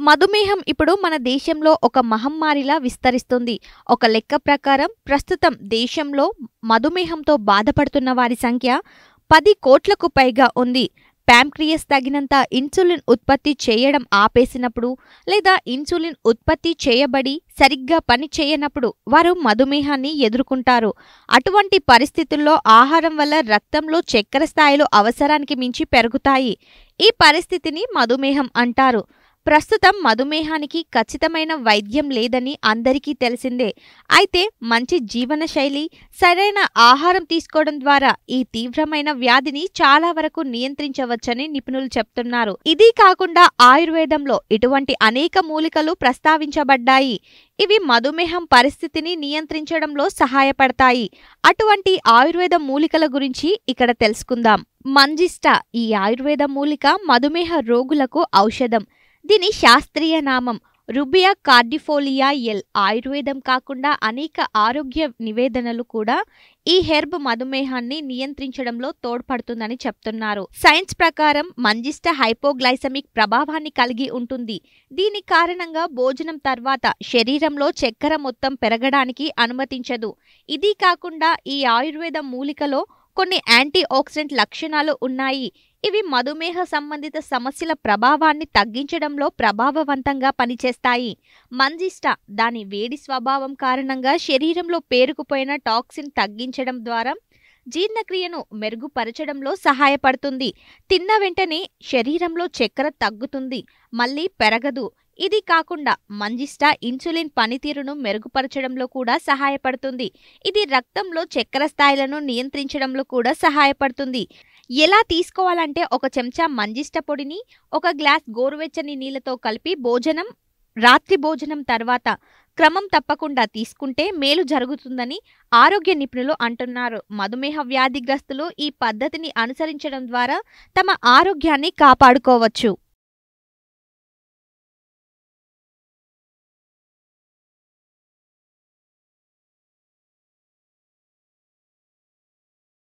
మధుమేహం ఇప్పుడు మన దేశంలో ఒక మహమ్మారిలా విస్తరిస్తుంది. ఒక లెక్క ప్రకారం ప్రస్తుతం దేశంలో మధుమేహంతో బాధపడుతున్న వారి సంఖ్య 10 కోట్లకు పైగా ఉంది. ప్యాంక్రియాస్ తగినంత ఇన్సులిన్ ఉత్పత్తి చేయడం ఆపేసినప్పుడు లేదా ఇన్సులిన్ ఉత్పత్తి చేయబడి సరిగ్గా పని చేయనప్పుడు వారు మధుమేహాన్ని ఎదుర్కొంటారు. అటువంటి పరిస్థితుల్లో ఆహారం వల్ల రక్తంలో చక్కెర స్థాయిలు అవసరానికి మించి పెరుగుతాయి. ఈ పరిస్థితిని మధుమేహం అంటారు. ప్రస్తుతం మధుమేహానికి ఖచ్చితమైన వైద్యం లేదని అందరికీ తెలిసిందే. అయితే మంచి జీవనశైలి, సరైన ఆహారం తీసుకోవడం ద్వారా ఈ తీవ్రమైన వ్యాధిని చాలా వరకు నియంత్రించవచ్చని నిపుణులు చెప్తున్నారు. ఇది కాకుండా ఆయుర్వేదంలో ఇటువంటి అనేక మూలికలు ప్రస్తావించబడ్డాయి. ఇవి మధుమేహం పరిస్థితిని నియంత్రించడంలో సహాయపడతాయి. అటువంటి ఆయుర్వేద మూలికల గురించి ఇక్కడ తెలుసుకుందాం. మంజిష్ట ఈ ఆయుర్వేద మూలిక మధుమేహ రోగులకు ఔషధం. దీని శాస్త్రీయ నామం రుబియా కార్డిఫోలియా ఎల్. ఆయుర్వేదం కాకుండా అనేక ఆరోగ్య నివేదనలు కూడా ఈ హెర్బ్ మధుమేహాన్ని నియంత్రించడంలో తోడ్పడుతుందని చెప్తున్నారు. సైన్స్ ప్రకారం మంజిష్ట హైపోగ్లైసెమిక్ ప్రభావాన్ని కలిగి ఉంటుంది. దీని కారణంగా భోజనం తర్వాత శరీరంలో చక్కెర మొత్తం పెరగడానికి అనుమతించదు. ఇది కాకుండా ఈ ఆయుర్వేద మూలికలో కొన్ని యాంటీ ఆక్సిడెంట్ లక్షణాలు ఉన్నాయి. ఇవి మధుమేహ సంబంధిత సమస్యల ప్రభావాన్ని తగ్గించడంలో ప్రభావవంతంగా పనిచేస్తాయి. మంజిష్ట దాని వేడి స్వభావం కారణంగా శరీరంలో పేరుకుపోయిన టాక్సిన్ తగ్గించడం ద్వారా జీర్ణక్రియను మెరుగుపరచడంలో సహాయపడుతుంది. తిన్న వెంటనే శరీరంలో చక్కెర తగ్గుతుంది, మళ్ళీ పెరగదు. ఇది కాకుండా మంజిష్ట ఇన్సులిన్ పనితీరును మెరుగుపరచడంలో కూడా సహాయపడుతుంది. ఇది రక్తంలో చక్కెర స్థాయిలను నియంత్రించడంలో కూడా సహాయపడుతుంది. ఎలా తీసుకోవాలంటే ఒక చెంచా మంజిష్ట పొడిని 1 గ్లాస్ గోరువెచ్చని నీళ్లతో కలిపి రాత్రి భోజనం తర్వాత క్రమం తప్పకుండా తీసుకుంటే మేలు జరుగుతుందని ఆరోగ్య నిపుణులు అంటున్నారు. మధుమేహ వ్యాధిగ్రస్తులు ఈ పద్ధతిని అనుసరించడం ద్వారా తమ ఆరోగ్యాన్ని కాపాడుకోవచ్చు.